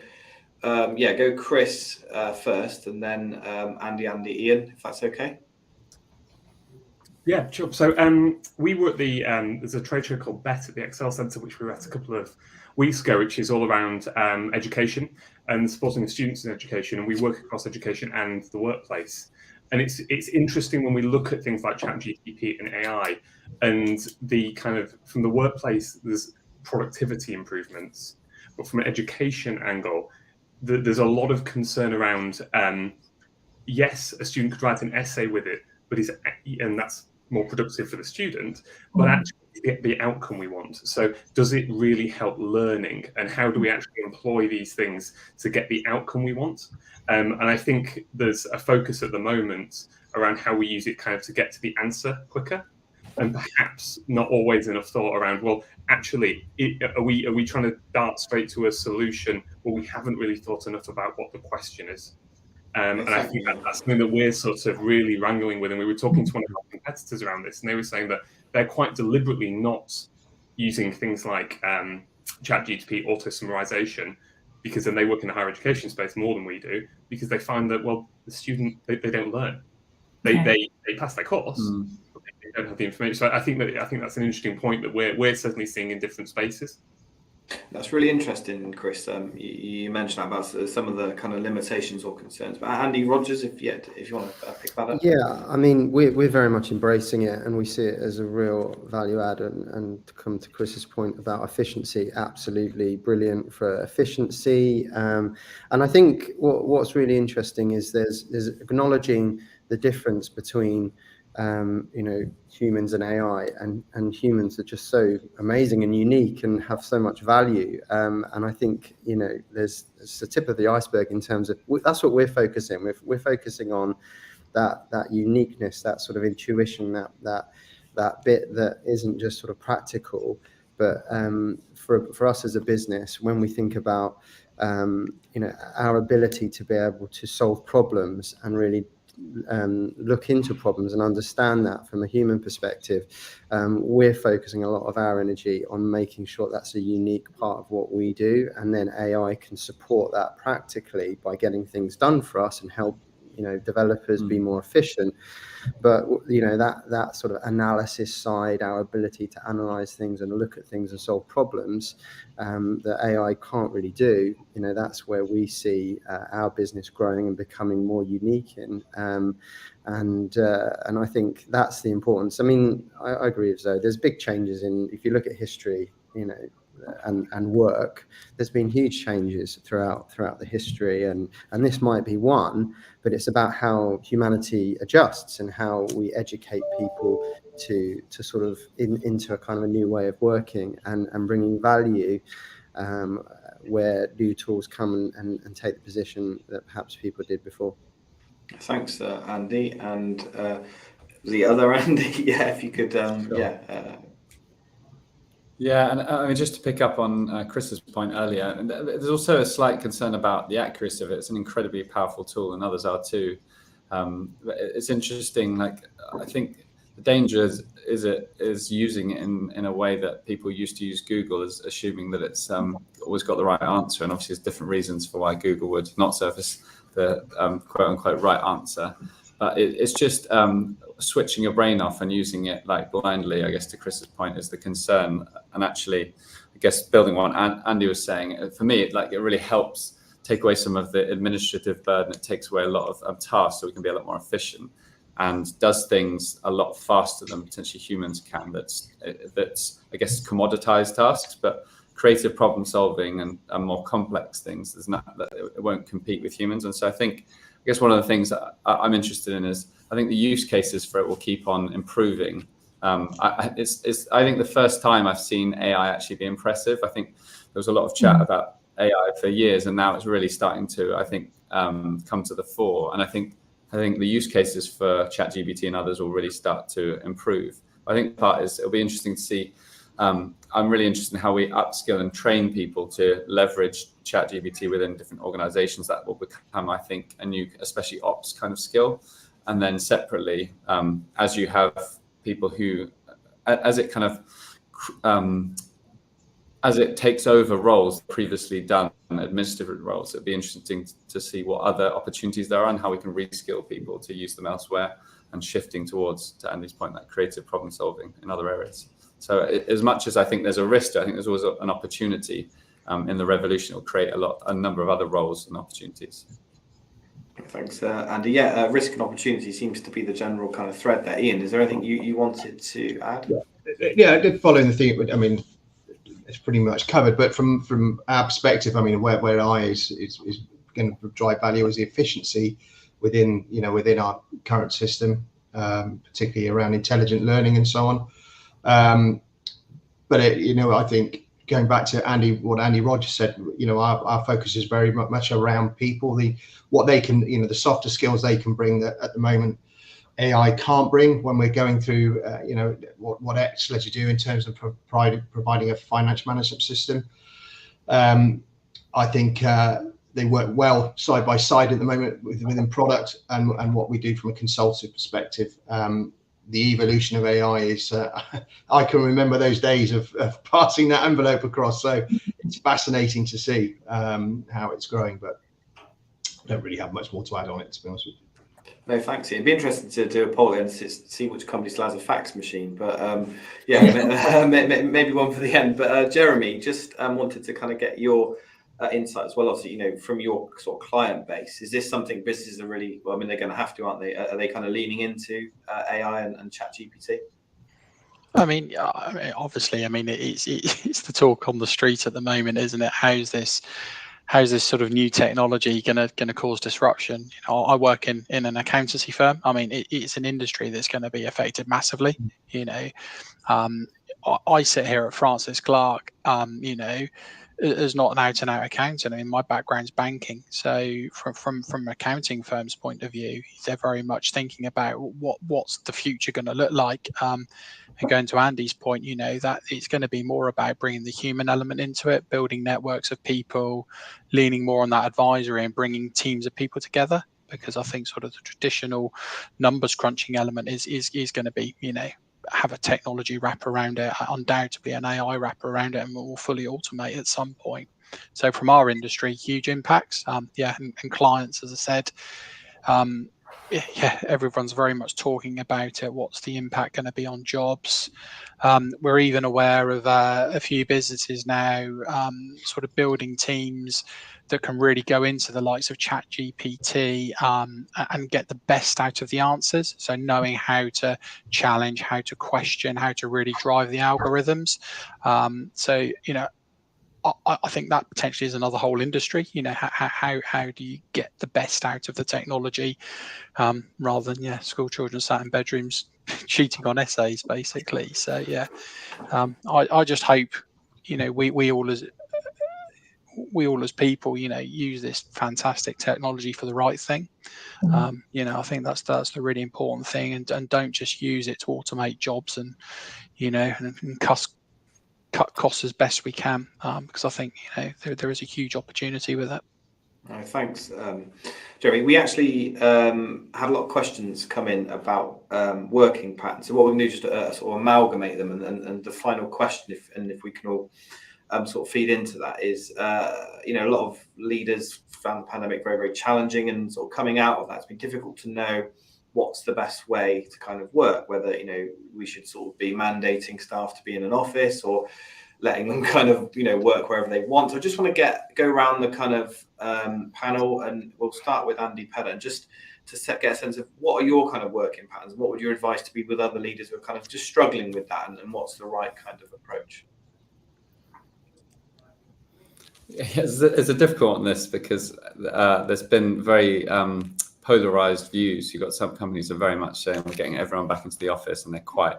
Chris first, and then Andy, Ian, if that's okay. Yeah, sure. So we were at the there's a trade show called BET at the Excel Centre, which we were at a couple of weeks ago, which is all around education and supporting the students in education, and we work across education and the workplace. And it's interesting when we look at things like ChatGPT and AI, and the kind of, from the workplace, there's productivity improvements, but from an education angle, there's a lot of concern around, yes, a student could write an essay with it, but and that's more productive for the student, but actually get the outcome we want. So does it really help learning, and how do we actually employ these things to get the outcome we want? And I think there's a focus at the moment around how we use it kind of to get to the answer quicker, and perhaps not always enough thought around, well, actually, are we trying to dart straight to a solution where we haven't really thought enough about what the question is? And I think that's something that we're sort of really wrangling with. And we were talking to one of our competitors around this, and they were saying that they're quite deliberately not using things like ChatGPT auto-summarization, because then they work in the higher education space more than we do, because they find that, well, the student, they don't learn. They pass their course, but they don't have the information. So I think that's an interesting point that we're certainly seeing in different spaces. That's really interesting, Chris. You mentioned about some of the kind of limitations or concerns. But Andy Rogers, if you want to pick that up. Yeah, I mean, we're very much embracing it, and we see it as a real value add. And to come to Chris's point about efficiency, absolutely brilliant for efficiency. And I think what's really interesting is there's acknowledging the difference between humans and AI, and humans are just so amazing and unique and have so much value. And I think, it's the tip of the iceberg in terms of, that's what we're focusing. We're focusing on that uniqueness, that sort of intuition, that bit that isn't just sort of practical, but for us as a business, when we think about, our ability to be able to solve problems and really look into problems and understand that from a human perspective, we're focusing a lot of our energy on making sure that's a unique part of what we do, and then AI can support that practically by getting things done for us and help developers be more efficient. But that sort of analysis side, our ability to analyze things and look at things and solve problems that AI can't really do, that's where we see our business growing and becoming more unique in. And I think that's the importance. I mean, I agree with Zoe. There's big changes if you look at history, and work. There's been huge changes throughout the history, and this might be one, but it's about how humanity adjusts and how we educate people to sort of into a kind of a new way of working and bringing value where new tools come and take the position that perhaps people did before. Thanks, Andy, and the other Andy, if you could, Yeah, and I mean, just to pick up on Chris's point earlier, there's also a slight concern about the accuracy of it. It's an incredibly powerful tool, and others are too. It's interesting. Like, I think the danger is using it in a way that people used to use Google, as assuming that it's always got the right answer. And obviously, there's different reasons for why Google would not surface the quote unquote right answer. But it's just switching your brain off and using it like blindly, I guess, to Chris's point, is the concern. And actually, I guess building on what Andy was saying, for me, it really helps take away some of the administrative burden. It takes away a lot of tasks, so we can be a lot more efficient, and does things a lot faster than potentially humans can. That's I guess commoditized tasks, but creative problem solving and more complex things, it won't compete with humans. And so I guess one of the things that I'm interested in is, I think the use cases for it will keep on improving. I think the first time I've seen AI actually be impressive. I think there was a lot of chat about AI for years, and now it's really starting to, I think, come to the fore. And I think the use cases for ChatGPT and others will really start to improve. I think part is, it'll be interesting to see. I'm really interested in how we upskill and train people to leverage ChatGPT within different organizations. That will become, I think, a new, especially ops kind of skill. And then separately, as you have people who, as it kind of, as it takes over roles previously done, administrative roles, it'd be interesting to see what other opportunities there are and how we can reskill people to use them elsewhere, and shifting towards, to Andy's point, that creative problem solving in other areas. So as much as I think there's a risk, I think there's always an opportunity in the revolution. It'll create a number of other roles and opportunities. Thanks, Andy. Yeah, risk and opportunity seems to be the general kind of thread there. Ian, is there anything you wanted to add? Yeah, following the theme, I mean, it's pretty much covered, but from our perspective, I mean, where AI is going to drive value is the efficiency within our current system, particularly around intelligent learning and so on. But I think going back to what Andy Rogers said, our focus is very much around people, what they can, the softer skills they can bring that at the moment AI can't bring, when we're going through, what XLedger do in terms of providing a financial management system. I think they work well side by side at the moment within product and what we do from a consultative perspective. The evolution of AI is, I can remember those days of passing that envelope across. So it's fascinating to see how it's growing, but I don't really have much more to add on it, to be honest with you. No, thanks, Ian. It'd be interesting to do a poll and see which company still has a fax machine. But yeah, maybe one for the end. But Jeremy, just wanted to kind of get your insight as well. Also, from your sort of client base, is this something businesses are really? Well, I mean, they're going to have to, aren't they? Are they kind of leaning into AI and ChatGPT? I mean, obviously, it's the talk on the street at the moment, isn't it? How's this sort of new technology going to cause disruption? I work in an accountancy firm. I mean, it's an industry that's going to be affected massively. I sit here at Francis Clark, as not an out-and-out accountant. I mean, my background's banking, so from an accounting firm's point of view, they're very much thinking about what's the future going to look like. And going to Andy's point, that it's going to be more about bringing the human element into it, building networks of people, leaning more on that advisory and bringing teams of people together. Because I think sort of the traditional numbers crunching element is going to be, have a technology wrap around it, undoubtedly an AI wrap around it, and we'll fully automate at some point. So from our industry, huge impacts. And clients, as I said, everyone's very much talking about it. What's the impact going to be on jobs? We're even aware of a few businesses now sort of building teams that can really go into the likes of ChatGPT and get the best out of the answers. So knowing how to challenge, how to question, how to really drive the algorithms. I think that potentially is another whole industry. How do you get the best out of the technology rather than school children sat in bedrooms cheating on essays, basically. So I just hope we all as people use this fantastic technology for the right thing. I think that's the really important thing, and don't just use it to automate jobs and cut costs as best we can, because I think there is a huge opportunity with it. Thanks, Jeremy. We actually had a lot of questions come in about working patterns. So what we're going to do is just sort of amalgamate them, and the final question, if we can all sort of feed into that, is a lot of leaders found the pandemic very, very challenging, and sort of coming out of that, it's been difficult to know what's the best way to kind of work, whether, you know, we should sort of be mandating staff to be in an office or letting them kind of, you know, work wherever they want. So I just want to go around the kind of panel, and we'll start with Andy Peddar, and just to get a sense of what are your kind of working patterns, what would your advice to be with other leaders who are kind of just struggling with that, and what's the right kind of approach? It's a difficult one, this, because there's been very polarized views. You've got some companies are very much saying we're getting everyone back into the office, and they're quite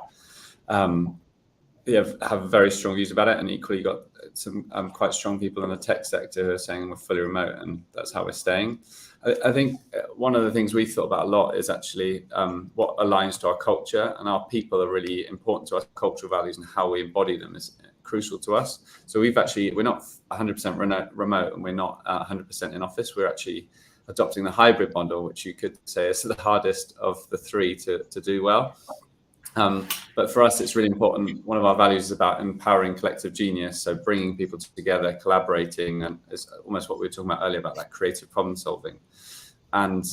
have very strong views about it, and equally you've got some quite strong people in the tech sector who are saying we're fully remote and that's how we're staying. I think one of the things we thought about a lot is actually what aligns to our culture, and our people are really important to us. Cultural values and how we embody them is crucial to us. So we're not 100% remote, and we're not 100% in office. We're actually adopting the hybrid model, which you could say is the hardest of the three to do well. But for us, it's really important. One of our values is about empowering collective genius. So bringing people together, collaborating, and it's almost what we were talking about earlier about that creative problem solving. And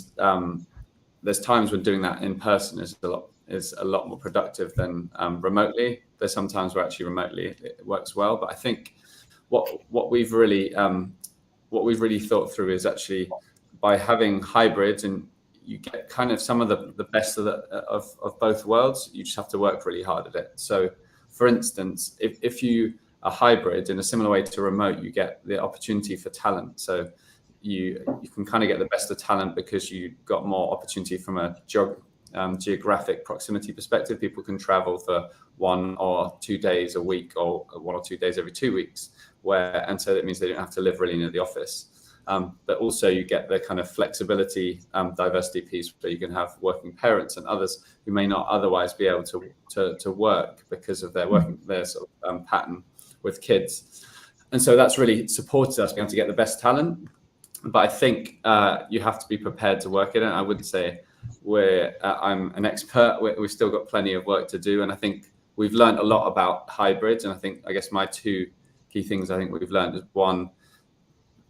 there's times when doing that in person is a lot more productive than remotely. There's sometimes where actually remotely it works well. But I think what we've really thought through is actually by having hybrids, and you get kind of some of the best of both worlds. You just have to work really hard at it. So, for instance, if you are hybrid in a similar way to remote, you get the opportunity for talent. So you can kind of get the best of talent because you got more opportunity from a geographic proximity perspective. People can travel for 1 or 2 days a week, or 1 or 2 days every 2 weeks, and so that means they don't have to live really near the office. But also you get the kind of flexibility, diversity piece, where you can have working parents and others who may not otherwise be able to work because of their sort of pattern with kids. And so that's really supported us being able to get the best talent. But I think you have to be prepared to work in it. I wouldn't say I'm an expert. We've still got plenty of work to do. And I think we've learned a lot about hybrids. And I guess my 2 key things I think we've learned is, one,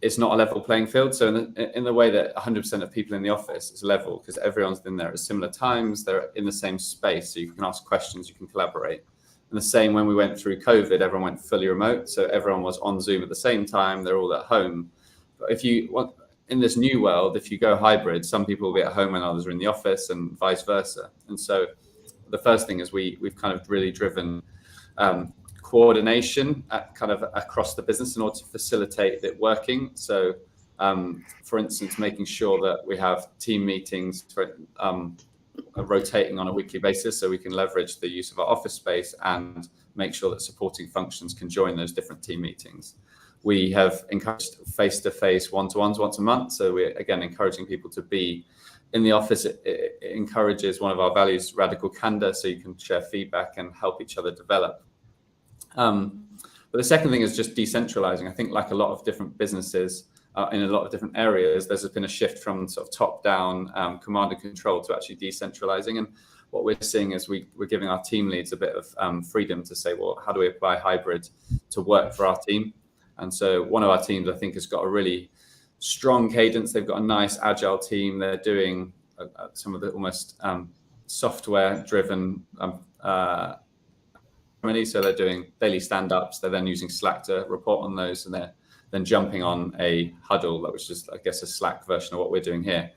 it's not a level playing field. So in the way that 100% of people in the office is level, because everyone's been there at similar times, they're in the same space, so you can ask questions, you can collaborate. And the same when we went through COVID, everyone went fully remote, so everyone was on Zoom at the same time, they're all at home. But if you want, in this new world, if you go hybrid, some people will be at home and others are in the office, and vice versa. And so the first thing is we've kind of really driven coordination kind of across the business in order to facilitate it working. So, for instance, making sure that we have team meetings rotating on a weekly basis, so we can leverage the use of our office space and make sure that supporting functions can join those different team meetings. We have encouraged face-to-face one-to-ones once a month. So we're, again, encouraging people to be in the office. It encourages one of our values, radical candor, so you can share feedback and help each other develop. But the second thing is just decentralizing. I think, like a lot of different businesses in a lot of different areas, there's been a shift from sort of top-down command and control to actually decentralizing. And what we're seeing is we're giving our team leads a bit of freedom to say, well, how do we apply hybrid to work for our team? And so one of our teams, I think, has got a really strong cadence. They've got a nice agile team. They're doing some of the almost software-driven so they're doing daily stand-ups. They're then using Slack to report on those, and they're then jumping on a huddle, that was just, I guess, a Slack version of what we're doing here,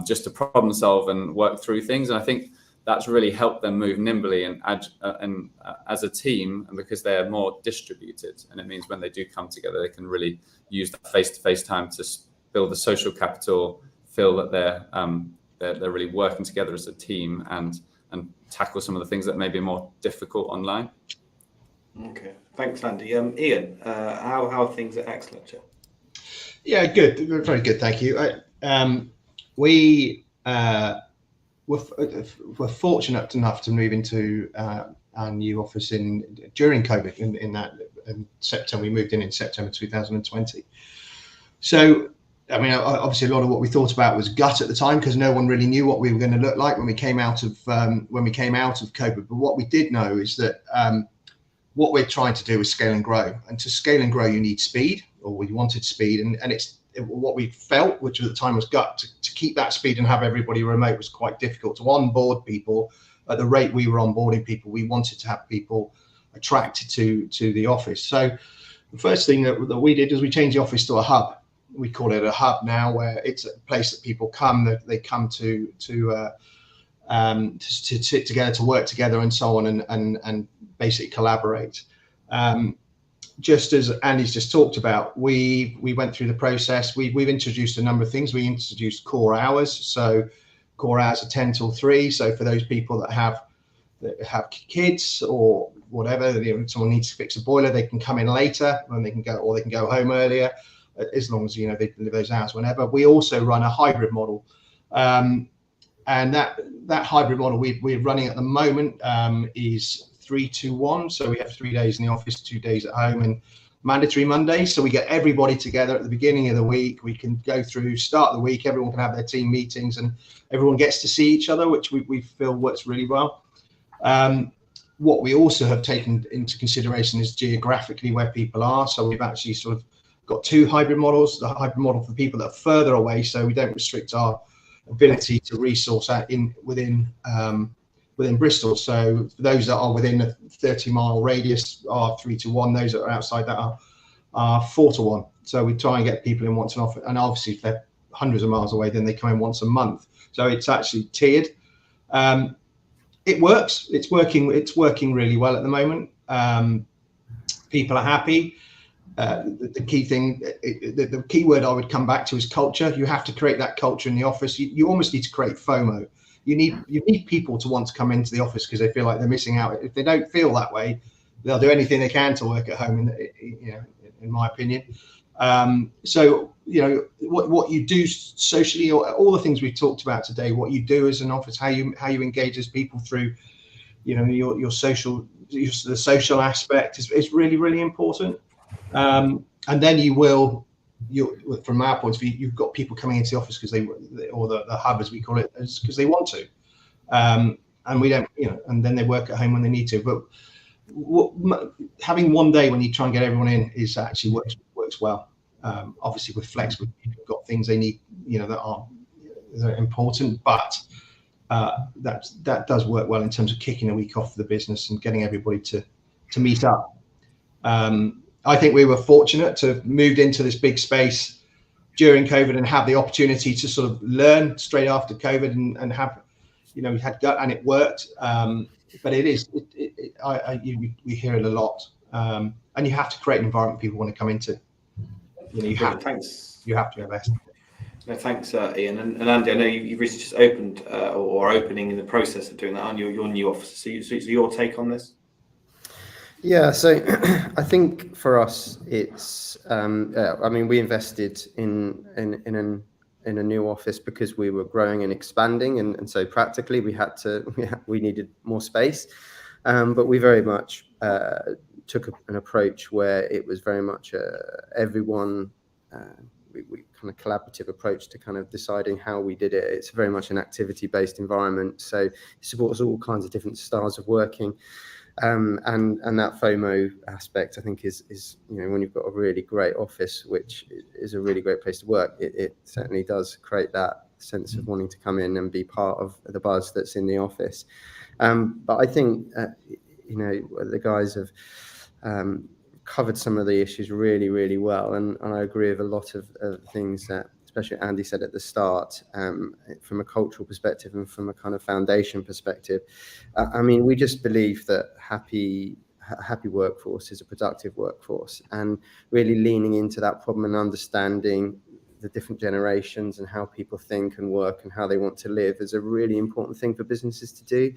just to problem solve and work through things. And I think that's really helped them move nimbly and as a team, and because they're more distributed. And it means when they do come together, they can really use that face-to-face time to build the social capital, feel that they're really working together as a team, and tackle some of the things that may be more difficult online. Okay, thanks, Andy. Ian, how are things at XLedger? Yeah, good, very good, thank you. We were fortunate enough to move into our new office during COVID. In September, we moved in September 2020. So, I mean, obviously, a lot of what we thought about was gut at the time, because no one really knew what we were going to look like when we came out of COVID. But what we did know is that what we're trying to do is scale and grow. And to scale and grow, you need speed, or we wanted speed, and it's what we felt, which at the time was gut, to keep that speed and have everybody remote was quite difficult. To onboard people at the rate we were onboarding people, we wanted to have people attracted to the office. So the first thing that we did is we changed the office to a hub. We call it a hub now, where it's a place that people come, that they come to sit together, to work together, and so on, and basically collaborate. Just as Andy's just talked about, we went through the process. We've introduced a number of things. We introduced core hours. So core hours are 10 till 3. So for those people that have kids or whatever, someone needs to fix a boiler, they can come in later, and they can go home earlier, as long as they deliver those hours whenever. We also run a hybrid model, and that hybrid model we're running at the moment is 3-2-1. So we have 3 days in the office, 2 days at home, and mandatory Mondays. So we get everybody together at the beginning of the week. We can go through, start the week, everyone can have their team meetings, and everyone gets to see each other, which we feel works really well. What we also have taken into consideration is geographically where people are. So we've actually sort of got 2 hybrid models. The hybrid model for people that are further away, so we don't restrict our ability to resource out within Bristol. So for those that are within a 30-mile radius are 3-1. Those that are outside that are 4-1. So we try and get people in once and off. And obviously, if they're hundreds of miles away, then they come in once a month. So it's actually tiered. It works. It's working really well at the moment. People are happy. The key thing, the key word I would come back to is culture. You have to create that culture in the office. You almost need to create FOMO. You need people to want to come into the office because they feel like they're missing out. If they don't feel that way, they'll do anything they can to work at home. In my opinion. So what you do socially, or all the things we've talked about today, what you do as an office, how you engage as people through, your social, the social aspect is really, really important. And then from our point of view, you've got people coming into the office because or the hub, as we call it, because they want to, and we don't, and then they work at home when they need to. But having one day when you try and get everyone in is actually works well. Obviously, with flex, we've got things they need, that are important, but that does work well in terms of kicking a week off for the business and getting everybody to meet up. I think we were fortunate to have moved into this big space during COVID and have the opportunity to sort of learn straight after COVID and have, we had gut and it worked. But we hear it a lot. And you have to create an environment people want to come into. You have to invest. No, thanks, Ian. And Andy, I know you've recently just opened or opening in the process of doing that on your new office. So your take on this? Yeah, so I think for us, it's. We invested in a new office because we were growing and expanding, and so practically we needed more space, but we very much took an approach where it was very much everyone. We kind of collaborative approach to kind of deciding how we did it. It's very much an activity-based environment, so it supports all kinds of different styles of working. And that FOMO aspect, I think, is when you've got a really great office, which is a really great place to work, it certainly does create that sense of wanting to come in and be part of the buzz that's in the office. But I think the guys have covered some of the issues really, really well, and I agree with a lot of things that especially Andy said at the start, from a cultural perspective and from a kind of foundation perspective. We just believe that happy workforce is a productive workforce, and really leaning into that problem and understanding the different generations and how people think and work and how they want to live is a really important thing for businesses to do.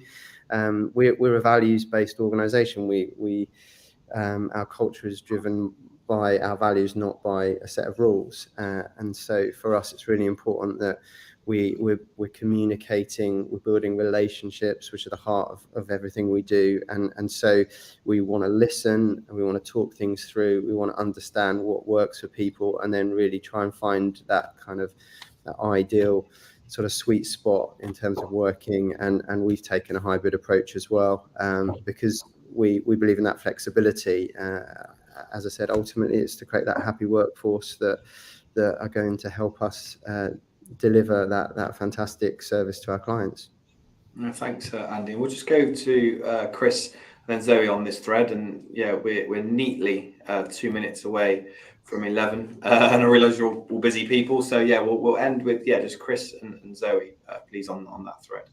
We're a values-based organization. Our culture is driven by our values, not by a set of rules. And so for us, it's really important that we're communicating, we're building relationships, which are the heart of everything we do. And so we want to listen, and we want to talk things through. We want to understand what works for people, and then really try and find that kind of that ideal sort of sweet spot in terms of working. And we've taken a hybrid approach as well, because we believe in that flexibility. As I said, ultimately it's to create that happy workforce that that are going to help us deliver that fantastic service to our clients. Thanks, Andy. We'll just go to Chris and then Zoe on this thread, and yeah, we're neatly 2 minutes away from 11, and I realise you're all busy people, so yeah, we'll end with just Chris and Zoe, please, on that thread.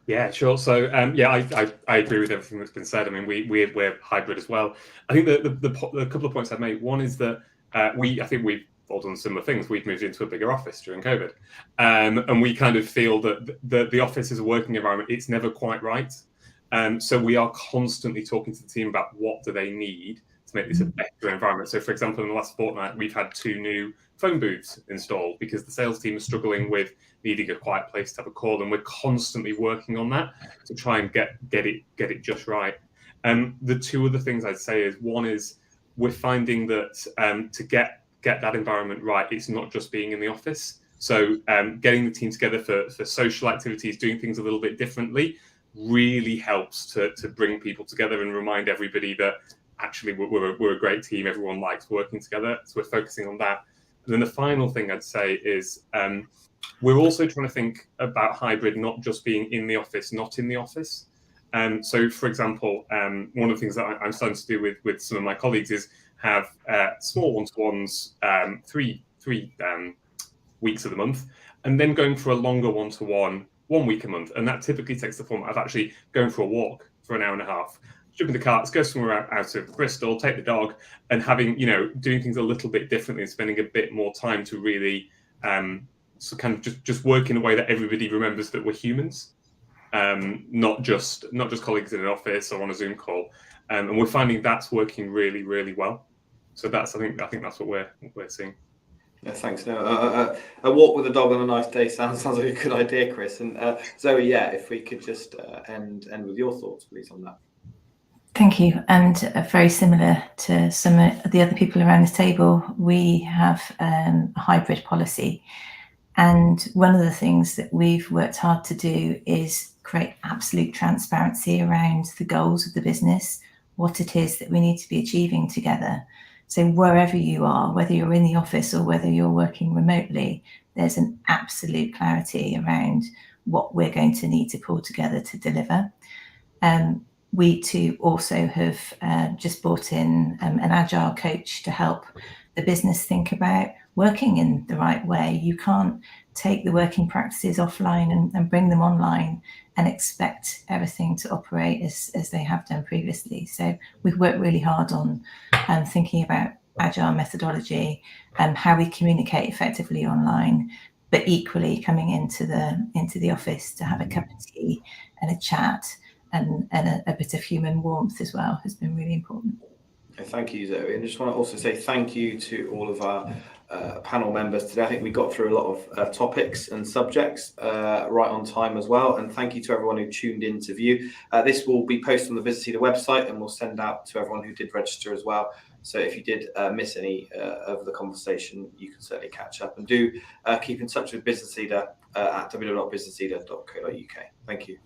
Yeah, sure. So I agree with everything that's been said. I mean, we're hybrid as well. I think the couple of points I'd make. One is that I think we've all done similar things. We've moved into a bigger office during COVID, and we kind of feel that the office is a working environment. It's never quite right, so we are constantly talking to the team about what do they need to make this a better environment. So, for example, in the last fortnight, we've had 2 new phone booths installed because the sales team is struggling with needing a quiet place to have a call, and we're constantly working on that to try and get it just right. The 2 other things I'd say is, one is we're finding that to get that environment right, it's not just being in the office. So getting the team together for social activities, doing things a little bit differently, really helps to bring people together and remind everybody that actually we're a great team. Everyone likes working together, so we're focusing on that. And then the final thing I'd say is we're also trying to think about hybrid not just being in the office, not in the office. So, for example, one of the things that I'm starting to do with some of my colleagues is have small one-to-ones 3 weeks of the month, and then going for a longer one-to-one 1 week a month. And that typically takes the form of actually going for a walk for an hour and a half, jumping the carts, go somewhere out of Bristol, take the dog, and having, doing things a little bit differently and spending a bit more time to really so kind of just work in a way that everybody remembers that we're humans, not just colleagues in an office or on a Zoom call. And we're finding that's working really, really well. So I think that's what we're seeing. Yeah, thanks. No, a walk with a dog on a nice day sounds like a good idea, Chris. And Zoe, if we could just end with your thoughts, please, on that. Thank you. And very similar to some of the other people around this table, we have a hybrid policy. And one of the things that we've worked hard to do is create absolute transparency around the goals of the business, what it is that we need to be achieving together. So wherever you are, whether you're in the office or whether you're working remotely, there's an absolute clarity around what we're going to need to pull together to deliver. We too also have just brought in an agile coach to help the business think about working in the right way. You can't take the working practices offline and bring them online and expect everything to operate as they have done previously. So we've worked really hard on thinking about agile methodology and how we communicate effectively online, but equally coming into the office to have a cup of tea and a chat and a bit of human warmth as well has been really important. Thank you, Zoe. And I just want to also say thank you to all of our panel members today. I think we got through a lot of topics and subjects right on time as well. And thank you to everyone who tuned in to view. This will be posted on the Business Leader website, and we'll send out to everyone who did register as well. So if you did miss any of the conversation, you can certainly catch up. And do keep in touch with Business Leader at www.businessleader.co.uk. Thank you.